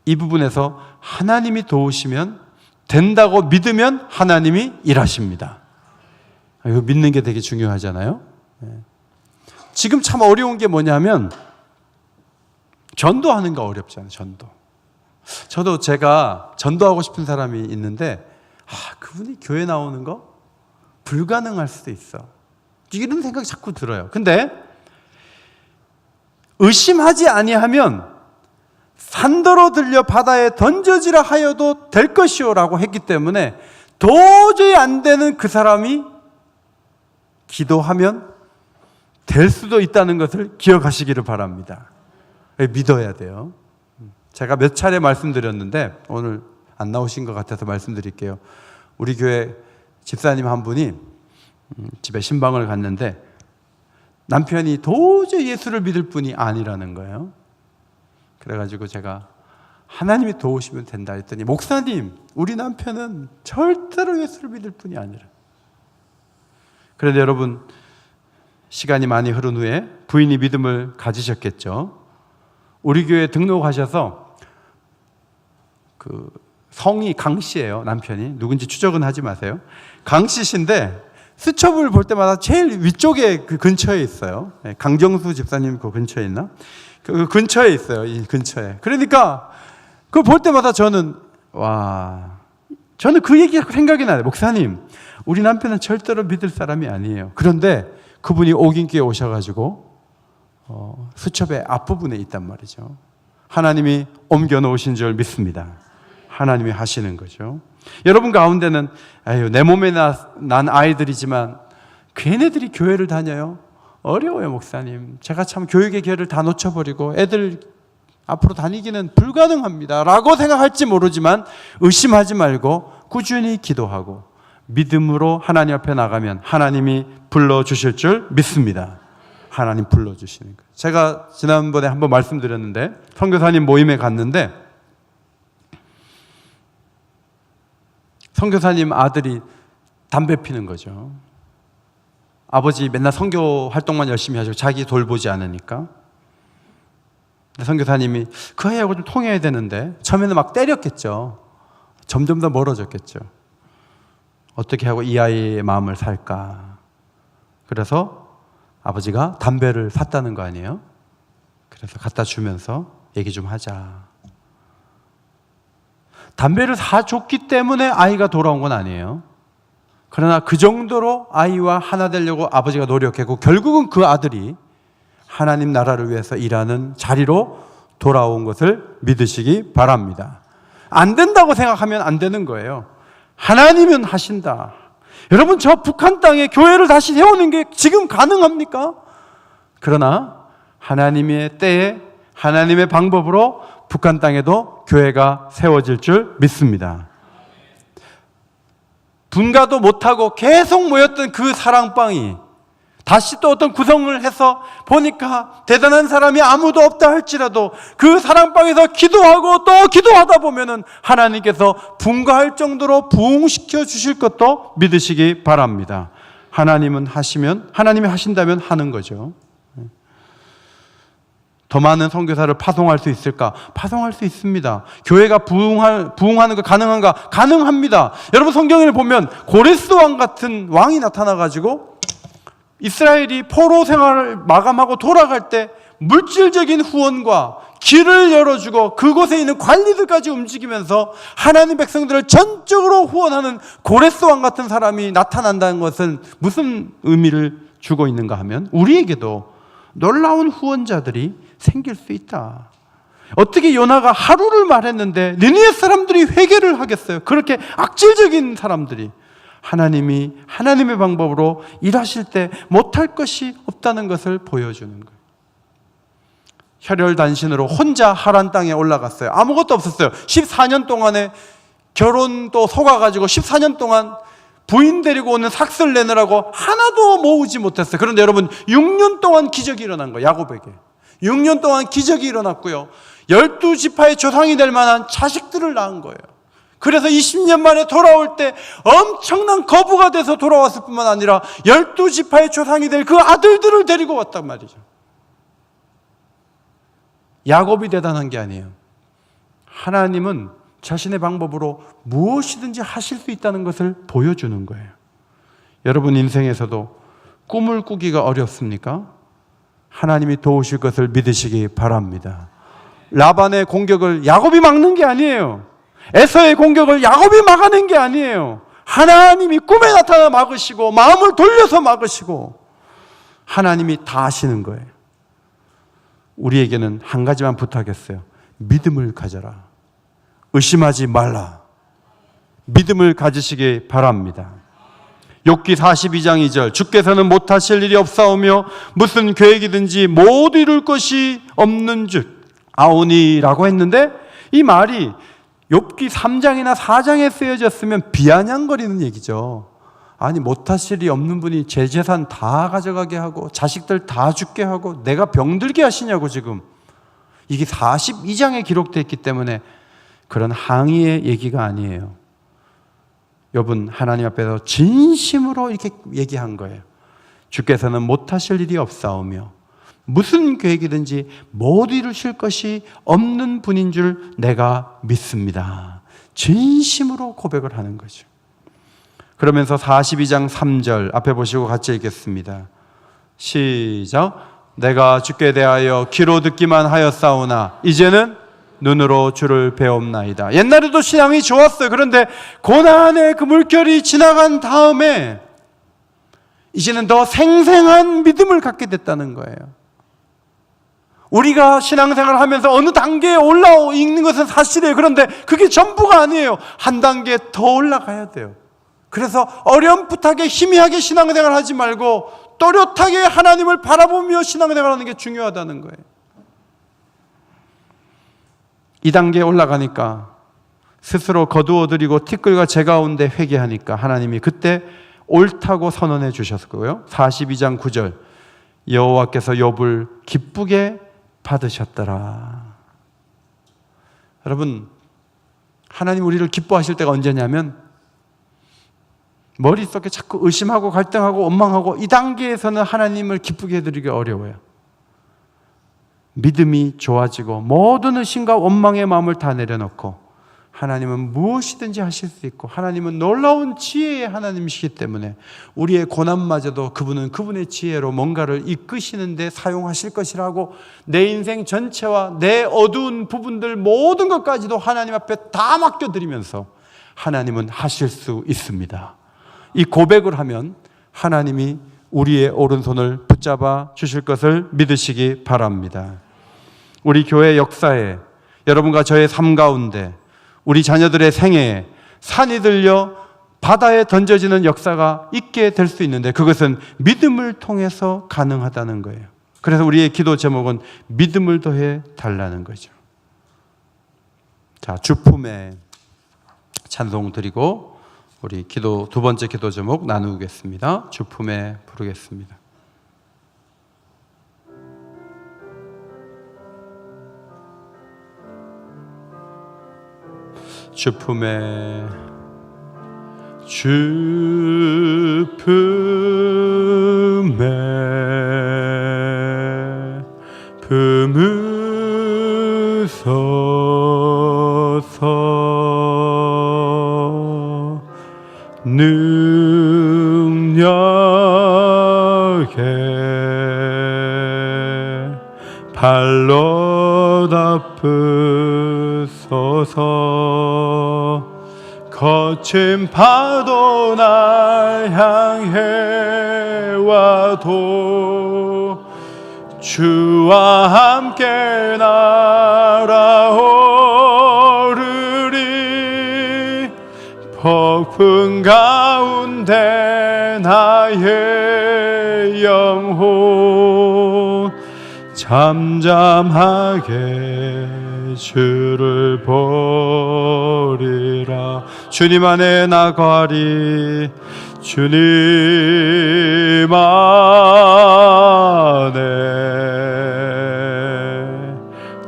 이 부분에서 하나님이 도우시면 된다고 믿으면 하나님이 일하십니다. 이거 믿는 게 되게 중요하잖아요. 지금 참 어려운 게 뭐냐면 전도하는 거 어렵잖아요. 저도 제가 전도하고 싶은 사람이 있는데 그분이 교회 나오는 거 불가능할 수도 있어, 이런 생각이 자꾸 들어요. 근데 의심하지 아니하면 산더러 들려 바다에 던져지라 하여도 될 것이오 라고 했기 때문에 도저히 안 되는 그 사람이 기도하면 될 수도 있다는 것을 기억하시기를 바랍니다. 믿어야 돼요. 제가 몇 차례 말씀드렸는데 오늘 안 나오신 것 같아서 말씀드릴게요. 우리 교회 집사님 한 분이 집에 신방을 갔는데 남편이 도저히 예수를 믿을 분이 아니라는 거예요. 그래가지고 제가 하나님이 도우시면 된다 했더니, 목사님, 우리 남편은 절대로 예수를 믿을 분이 아니라. 그런데 여러분, 시간이 많이 흐른 후에 부인이 믿음을 가지셨겠죠. 우리 교회에 등록하셔서 성이 강 씨예요. 남편이 누군지 추적은 하지 마세요. 강 씨신데 수첩을 볼 때마다 제일 위쪽에 그 근처에 있어요. 강정수 집사님 그 근처에 있나? 그 근처에 있어요. 이 근처에. 그러니까 그걸 볼 때마다 저는 그 얘기가 생각이 나요. 목사님, 우리 남편은 절대로 믿을 사람이 아니에요. 그런데 그분이 오긴교에 오셔가지고 수첩의 앞부분에 있단 말이죠. 하나님이 옮겨 놓으신 줄 믿습니다. 하나님이 하시는 거죠. 여러분 가운데는 내 몸에 난 아이들이지만 걔네들이 교회를 다녀요? 어려워요, 목사님. 제가 참 교육의 기회를 다 놓쳐버리고 애들 앞으로 다니기는 불가능합니다 라고 생각할지 모르지만 의심하지 말고 꾸준히 기도하고 믿음으로 하나님 앞에 나가면 하나님이 불러주실 줄 믿습니다. 하나님 불러주시는 거예요. 제가 지난번에 한번 말씀드렸는데 선교사님 모임에 갔는데 선교사님 아들이 담배 피는 거죠. 아버지 맨날 선교 활동만 열심히 하시고 자기 돌보지 않으니까. 선교사님이 그 아이하고 좀 통해야 되는데 처음에는 막 때렸겠죠. 점점 더 멀어졌겠죠. 어떻게 하고 이 아이의 마음을 살까. 그래서 아버지가 담배를 샀다는 거 아니에요? 그래서 갖다 주면서 얘기 좀 하자. 담배를 사줬기 때문에 아이가 돌아온 건 아니에요. 그러나 그 정도로 아이와 하나 되려고 아버지가 노력했고 결국은 그 아들이 하나님 나라를 위해서 일하는 자리로 돌아온 것을 믿으시기 바랍니다. 안 된다고 생각하면 안 되는 거예요. 하나님은 하신다. 여러분, 저 북한 땅에 교회를 다시 세우는 게 지금 가능합니까? 그러나 하나님의 때에 하나님의 방법으로 북한 땅에도 교회가 세워질 줄 믿습니다. 분가도 못하고 계속 모였던 그 사랑방이 다시 또 어떤 구성을 해서 보니까 대단한 사람이 아무도 없다 할지라도 그 사랑방에서 기도하고 또 기도하다 보면은 하나님께서 분가할 정도로 부흥시켜 주실 것도 믿으시기 바랍니다. 하나님이 하신다면 하는 거죠. 더 많은 선교사를 파송할 수 있을까? 파송할 수 있습니다. 교회가 부흥하는 거 가능한가? 가능합니다. 여러분 성경을 보면 고레스 왕 같은 왕이 나타나가지고 이스라엘이 포로 생활을 마감하고 돌아갈 때 물질적인 후원과 길을 열어주고 그곳에 있는 관리들까지 움직이면서 하나님 백성들을 전적으로 후원하는 고레스 왕 같은 사람이 나타난다는 것은 무슨 의미를 주고 있는가 하면 우리에게도 놀라운 후원자들이 생길 수 있다. 어떻게 요나가 하루를 말했는데 니느웨 사람들이 회개를 하겠어요? 그렇게 악질적인 사람들이 하나님의 방법으로 일하실 때 못할 것이 없다는 것을 보여주는 거예요. 혈혈단신으로 혼자 하란 땅에 올라갔어요. 아무것도 없었어요. 14년 동안에 결혼도 속아가지고 14년 동안 부인 데리고 오는 삭슬 내느라고 하나도 모으지 못했어요. 그런데 여러분 6년 동안 기적이 일어난 거예요. 야곱에게 6년 동안 기적이 일어났고요, 12지파의 조상이 될 만한 자식들을 낳은 거예요. 그래서 20년 만에 돌아올 때 엄청난 거부가 돼서 돌아왔을 뿐만 아니라 12지파의 조상이 될 그 아들들을 데리고 왔단 말이죠. 야곱이 대단한 게 아니에요. 하나님은 자신의 방법으로 무엇이든지 하실 수 있다는 것을 보여주는 거예요. 여러분 인생에서도 꿈을 꾸기가 어렵습니까? 하나님이 도우실 것을 믿으시기 바랍니다. 라반의 공격을 야곱이 막는 게 아니에요. 에서의 공격을 야곱이 막아낸 게 아니에요. 하나님이 꿈에 나타나 막으시고 마음을 돌려서 막으시고 하나님이 다 하시는 거예요. 우리에게는 한 가지만 부탁했어요. 믿음을 가져라. 의심하지 말라. 믿음을 가지시기 바랍니다. 욥기 42장 2절 주께서는 못하실 일이 없사오며 무슨 계획이든지 못 이룰 것이 없는 줄 아오니라고 했는데 이 말이 욥기 3장이나 4장에 쓰여졌으면 비아냥거리는 얘기죠. 아니 못하실 일이 없는 분이 제 재산 다 가져가게 하고 자식들 다 죽게 하고 내가 병들게 하시냐고. 지금 이게 42장에 기록되어 있기 때문에 그런 항의의 얘기가 아니에요. 욥은 하나님 앞에서 진심으로 이렇게 얘기한 거예요. 주께서는 못하실 일이 없사오며 무슨 계획이든지 모두 이루실 것이 없는 분인 줄 내가 믿습니다. 진심으로 고백을 하는 거죠. 그러면서 42장 3절 앞에 보시고 같이 읽겠습니다. 시작. 내가 주께 대하여 귀로 듣기만 하였사오나 이제는 눈으로 주를 배옵나이다. 옛날에도 신앙이 좋았어요. 그런데 고난의 그 물결이 지나간 다음에 이제는 더 생생한 믿음을 갖게 됐다는 거예요. 우리가 신앙생활을 하면서 어느 단계에 올라있는 것은 사실이에요. 그런데 그게 전부가 아니에요. 한 단계 더 올라가야 돼요. 그래서 어렴풋하게 희미하게 신앙생활을 하지 말고 또렷하게 하나님을 바라보며 신앙생활을 하는 게 중요하다는 거예요. 이 단계에 올라가니까 스스로 거두어드리고 티끌과 재 가운데 회개하니까 하나님이 그때 옳다고 선언해 주셨고요. 42장 9절 여호와께서 욥을 기쁘게 받으셨더라. 여러분, 하나님 우리를 기뻐하실 때가 언제냐면 머릿속에 자꾸 의심하고 갈등하고 원망하고 이 단계에서는 하나님을 기쁘게 해드리기 어려워요. 믿음이 좋아지고 모든 의심과 원망의 마음을 다 내려놓고 하나님은 무엇이든지 하실 수 있고 하나님은 놀라운 지혜의 하나님이시기 때문에 우리의 고난마저도 그분은 그분의 지혜로 뭔가를 이끄시는데 사용하실 것이라고 내 인생 전체와 내 어두운 부분들 모든 것까지도 하나님 앞에 다 맡겨드리면서 하나님은 하실 수 있습니다. 이 고백을 하면 하나님이 우리의 오른손을 붙잡아 주실 것을 믿으시기 바랍니다. 우리 교회 역사에 여러분과 저의 삶 가운데 우리 자녀들의 생애에 산이 들려 바다에 던져지는 역사가 있게 될 수 있는데 그것은 믿음을 통해서 가능하다는 거예요. 그래서 우리의 기도 제목은 믿음을 더해 달라는 거죠. 자, 주품에 찬송 드리고 우리 기도 두 번째 기도 제목 나누겠습니다. 주품에 부르겠습니다. 주품에 품으소서 능력에 발로 덮으소서 거친 파도 날 향해 와도 주와 함께 날아오르리 폭풍 가운데 나의 영혼 잠잠하게 주를 보리라. 주님 안에 나가리. 주님 안에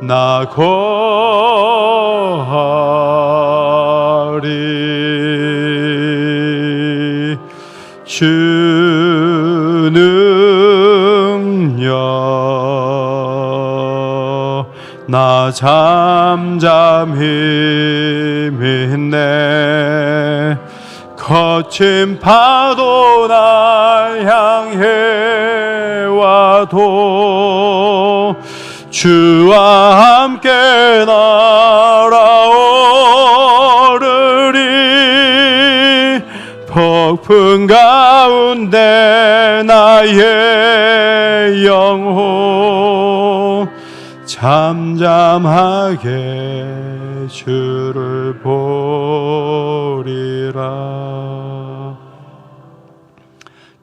나가리. 주 능력 나 잠잠히 믿네. 거친 파도 날 향해 와도 주와 함께 날아오르리. 폭풍 가운데 나의 영혼 잠잠하게 주를 보리라.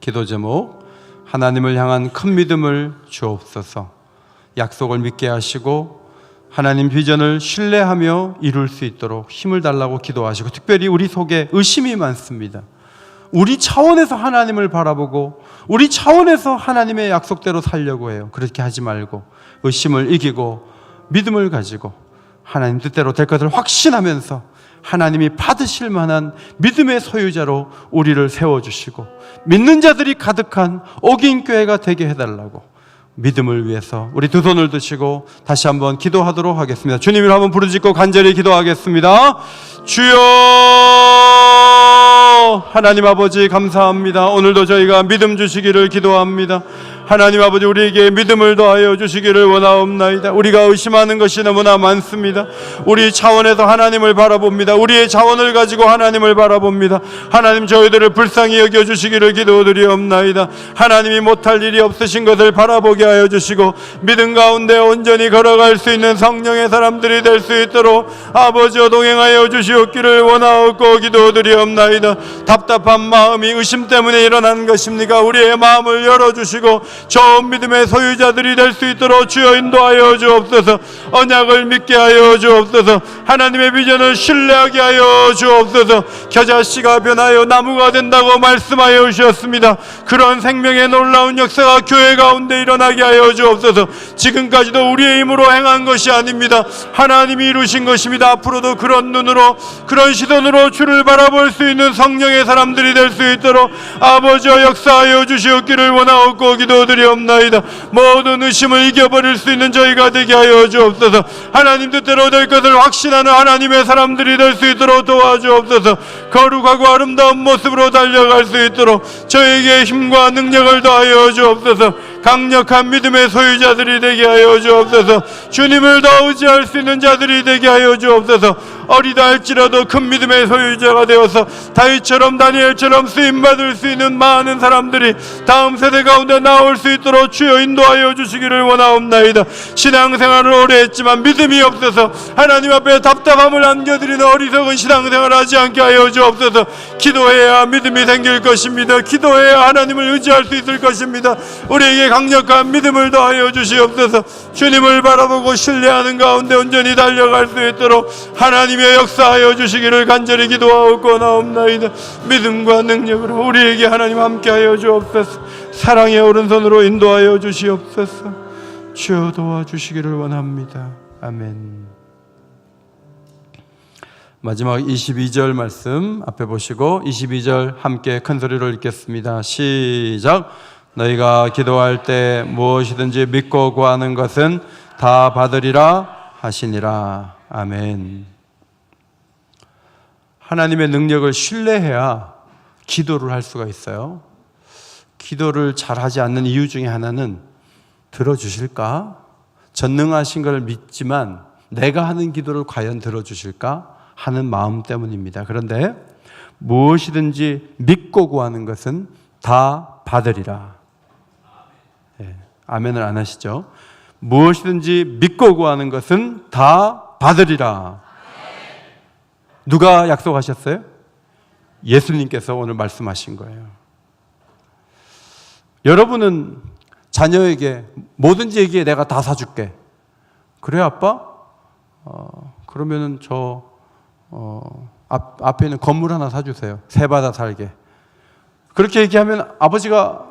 기도 제목 하나님을 향한 큰 믿음을 주옵소서. 약속을 믿게 하시고 하나님 비전을 신뢰하며 이룰 수 있도록 힘을 달라고 기도하시고 특별히 우리 속에 의심이 많습니다. 우리 차원에서 하나님을 바라보고 우리 차원에서 하나님의 약속대로 살려고 해요. 그렇게 하지 말고 의심을 이기고 믿음을 가지고 하나님 뜻대로 될 것을 확신하면서 하나님이 받으실 만한 믿음의 소유자로 우리를 세워주시고 믿는 자들이 가득한 옥인 교회가 되게 해달라고 믿음을 위해서 우리 두 손을 드시고 다시 한번 기도하도록 하겠습니다. 주님을 한번 부르짖고 간절히 기도하겠습니다. 주여, 하나님 아버지 감사합니다. 오늘도 저희가 믿음 주시기를 기도합니다. 하나님 아버지, 우리에게 믿음을 더하여 주시기를 원하옵나이다. 우리가 의심하는 것이 너무나 많습니다. 우리 차원에서 하나님을 바라봅니다. 우리의 자원을 가지고 하나님을 바라봅니다. 하나님, 저희들을 불쌍히 여겨주시기를 기도드리옵나이다. 하나님이 못할 일이 없으신 것을 바라보게 하여 주시고 믿음 가운데 온전히 걸어갈 수 있는 성령의 사람들이 될 수 있도록 아버지와 동행하여 주시옵기를 원하옵고 기도드리옵나이다. 답답한 마음이 의심 때문에 일어난 것입니까? 우리의 마음을 열어주시고 좋은 믿음의 소유자들이 될 수 있도록 주여 인도하여 주옵소서. 언약을 믿게 하여 주옵소서. 하나님의 비전을 신뢰하게 하여 주옵소서. 겨자씨가 변하여 나무가 된다고 말씀하여 주셨습니다. 그런 생명의 놀라운 역사가 교회 가운데 일어나게 하여 주옵소서. 지금까지도 우리의 힘으로 행한 것이 아닙니다. 하나님이 이루신 것입니다. 앞으로도 그런 눈으로, 그런 시선으로 주를 바라볼 수 있는 성령의 사람들이 될 수 있도록 아버지와 역사하여 주시옵기를 원하옵고 기도드리옵나이다. 모든 의심을 이겨버릴 수 있는 저희가 되게 하여 주옵소서. 하나님 뜻대로 될 것을 확신하는 하나님의 사람들이 될 수 있도록 도와주옵소서. 거룩하고 아름다운 모습으로 달려갈 수 있도록 저에게 힘과 능력을 더하여 주옵소서. 강력한 믿음의 소유자들이 되게 하여 주옵소서. 주님을 더 의지할 수 있는 자들이 되게 하여 주옵소서. 어리다 할지라도 큰 믿음의 소유자가 되어서 다윗처럼 다니엘처럼 쓰임받을 수 있는 많은 사람들이 다음 세대 가운데 나올 수 있도록 주여 인도하여 주시기를 원하옵나이다. 신앙생활을 오래 했지만 믿음이 없어서 하나님 앞에 답답함을 안겨드리는 어리석은 신앙생활을 하지 않게 하여 주옵소서. 기도해야 믿음이 생길 것입니다. 기도해야 하나님을 의지할 수 있을 것입니다. 우리에게 강력한 믿음을 더하여 주시옵소서. 주님을 바라보고 신뢰하는 가운데 온전히 달려갈 수 있도록 하나님의 역사하여 주시기를 간절히 기도하옵고 나옵나이다. 믿음과 능력으로 우리에게 하나님 함께하여 주옵소서. 사랑의 오른손으로 인도하여 주시옵소서. 주여 도와주시기를 원합니다. 아멘. 마지막 22절 말씀 앞에 보시고 22절 함께 큰 소리로 읽겠습니다. 시작. 너희가 기도할 때 무엇이든지 믿고 구하는 것은 다 받으리라 하시니라. 아멘. 하나님의 능력을 신뢰해야 기도를 할 수가 있어요. 기도를 잘하지 않는 이유 중에 하나는 들어주실까? 전능하신 걸 믿지만 내가 하는 기도를 과연 들어주실까? 하는 마음 때문입니다. 그런데 무엇이든지 믿고 구하는 것은 다 받으리라. 네, 아멘을 안 하시죠? 무엇이든지 믿고 구하는 것은 다 받으리라. 누가 약속하셨어요? 예수님께서 오늘 말씀하신 거예요. 여러분은 자녀에게 뭐든지 얘기해, 내가 다 사줄게. 그래 아빠? 그러면은 앞에 있는 건물 하나 사주세요. 새 받아 살게. 그렇게 얘기하면 아버지가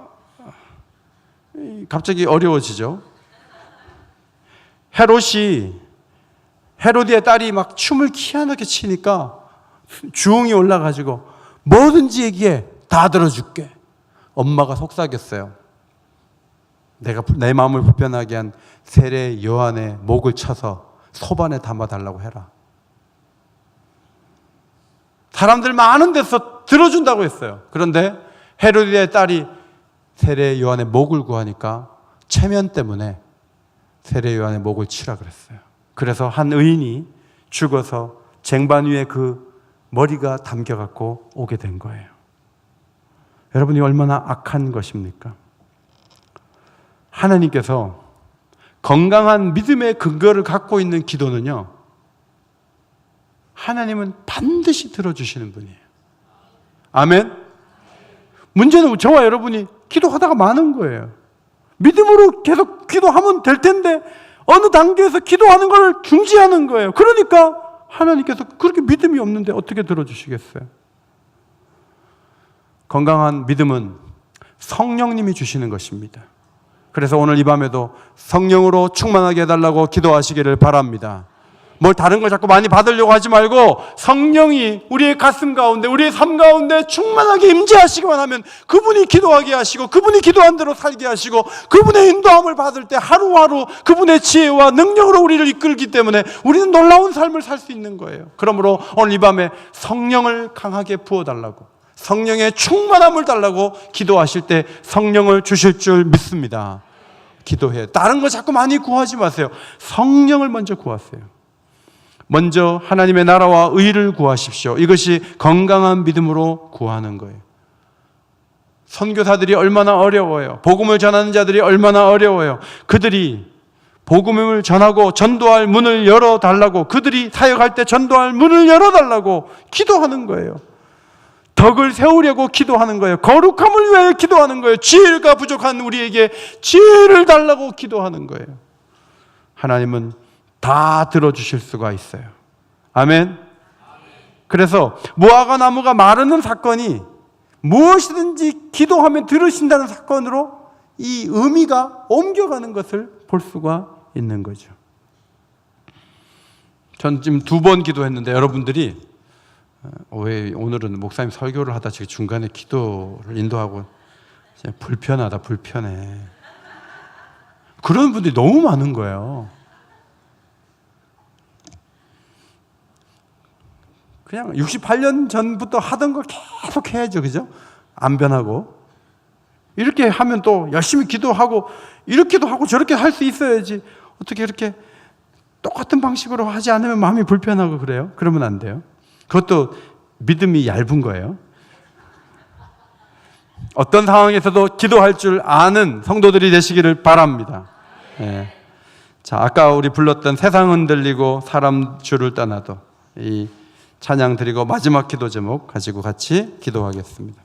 갑자기 어려워지죠. 헤로디의 딸이 막 춤을 희한하게 치니까 주웅이 올라가지고 뭐든지 얘기해, 다 들어줄게. 엄마가 속삭였어요. 내가 내 마음을 불편하게 한 세례 요한의 목을 쳐서 소반에 담아달라고 해라. 사람들 많은 데서 들어준다고 했어요. 그런데 헤로디의 딸이 세례 요한의 목을 구하니까 체면 때문에 세례 요한의 목을 치라 그랬어요. 그래서 한 의인이 죽어서 쟁반 위에 그 머리가 담겨갖고 오게 된 거예요. 여러분이 얼마나 악한 것입니까? 하나님께서 건강한 믿음의 근거를 갖고 있는 기도는요, 하나님은 반드시 들어주시는 분이에요. 아멘? 문제는 저와 여러분이 기도하다가 많은 거예요. 믿음으로 계속 기도하면 될 텐데 어느 단계에서 기도하는 걸 중지하는 거예요. 그러니까 하나님께서 그렇게 믿음이 없는데 어떻게 들어주시겠어요? 건강한 믿음은 성령님이 주시는 것입니다. 그래서 오늘 이 밤에도 성령으로 충만하게 해달라고 기도하시기를 바랍니다. 뭘 다른 걸 자꾸 많이 받으려고 하지 말고 성령이 우리의 가슴 가운데, 우리의 삶 가운데 충만하게 임재하시기만 하면 그분이 기도하게 하시고 그분이 기도한 대로 살게 하시고 그분의 인도함을 받을 때 하루하루 그분의 지혜와 능력으로 우리를 이끌기 때문에 우리는 놀라운 삶을 살 수 있는 거예요. 그러므로 오늘 이 밤에 성령을 강하게 부어달라고, 성령의 충만함을 달라고 기도하실 때 성령을 주실 줄 믿습니다. 기도해요. 다른 거 자꾸 많이 구하지 마세요. 성령을 먼저 구하세요. 먼저 하나님의 나라와 의를 구하십시오. 이것이 건강한 믿음으로 구하는 거예요. 선교사들이 얼마나 어려워요. 복음을 전하는 자들이 얼마나 어려워요. 그들이 복음을 전하고 전도할 문을 열어달라고, 그들이 사역할 때 전도할 문을 열어달라고 기도하는 거예요. 덕을 세우려고 기도하는 거예요. 거룩함을 위하여 기도하는 거예요. 지혜가 부족한 우리에게 지혜를 달라고 기도하는 거예요. 하나님은 다 들어주실 수가 있어요. 아멘. 그래서 무화과 나무가 마르는 사건이 무엇이든지 기도하면 들으신다는 사건으로 이 의미가 옮겨가는 것을 볼 수가 있는 거죠. 전 지금 2번 기도했는데 여러분들이 왜 오늘은 목사님 설교를 하다 지금 중간에 기도를 인도하고 불편하다, 불편해. 그런 분들이 너무 많은 거예요. 그냥 68년 전부터 하던 걸 계속 해야죠. 그죠? 안 변하고. 이렇게 하면 또 열심히 기도하고 이렇게도 하고 저렇게 할 수 있어야지. 어떻게 이렇게 똑같은 방식으로 하지 않으면 마음이 불편하고 그래요? 그러면 안 돼요. 그것도 믿음이 얇은 거예요. 어떤 상황에서도 기도할 줄 아는 성도들이 되시기를 바랍니다. 네. 자, 아까 우리 불렀던 세상 흔들리고 사람 줄을 떠나도, 이 찬양 드리고 마지막 기도 제목 가지고 같이 기도하겠습니다.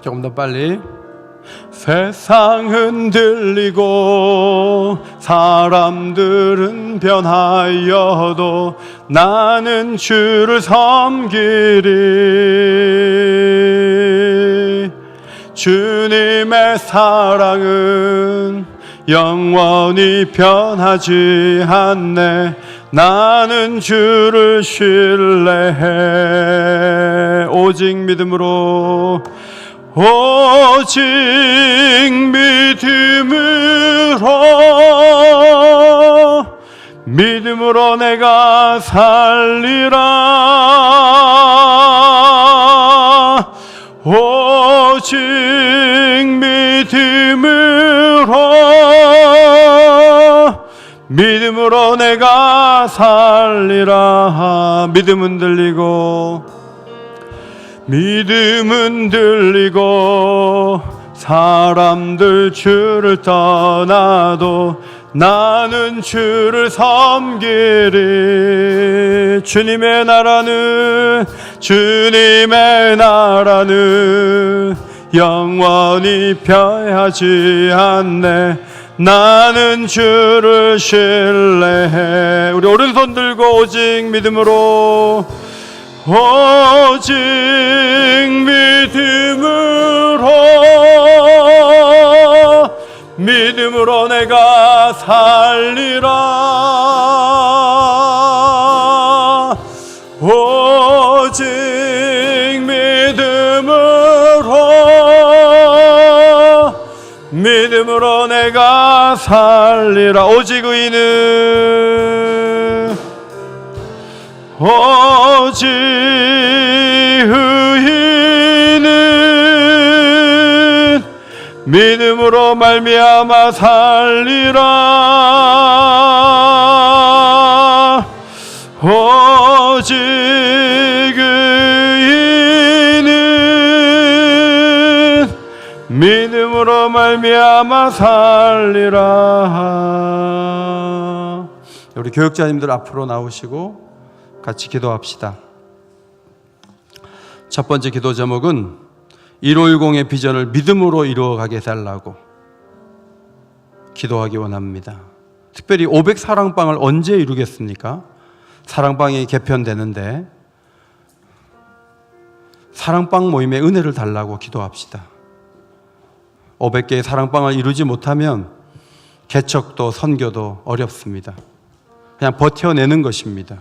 조금 더 빨리. 세상 흔들리고 사람들은 변하여도 나는 주를 섬기리. 주님의 사랑은 영원히 변하지 않네. 나는 주를 신뢰해. 오직 믿음으로, 오직 믿음으로 내가 살리라. 오직 믿음으로 내가 살리라. 믿음은 들리고 사람들 주를 떠나도 나는 주를 섬기리. 주님의 나라는 영원히 변하지 않네. 나는 주를 신뢰해. 우리 오른손 들고 오직 믿음으로, 오직 믿음으로 내가 살리라. 오직 믿음으로 내가 살리라. 오직 의인은 믿음으로 말미암아 살리라. 오직 의인은 믿음으로 말미암아 살리라. 우리 교육자님들 앞으로 나오시고 같이 기도합시다. 첫 번째 기도 제목은 150의 비전을 믿음으로 이루어가게 해달라고 기도하기 원합니다. 특별히 500 사랑방을 언제 이루겠습니까? 사랑방이 개편되는데 사랑방 모임에 은혜를 달라고 기도합시다. 500개의 사랑방을 이루지 못하면 개척도 선교도 어렵습니다. 그냥 버텨내는 것입니다.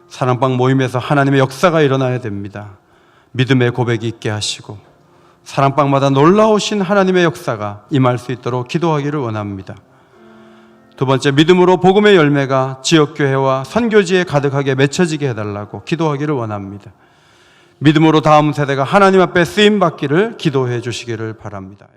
사랑방 모임에서 하나님의 역사가 일어나야 됩니다. 믿음의 고백이 있게 하시고 사랑방마다 놀라우신 하나님의 역사가 임할 수 있도록 기도하기를 원합니다. 두 번째, 믿음으로 복음의 열매가 지역교회와 선교지에 가득하게 맺혀지게 해달라고 기도하기를 원합니다. 믿음으로 다음 세대가 하나님 앞에 쓰임받기를 기도해 주시기를 바랍니다.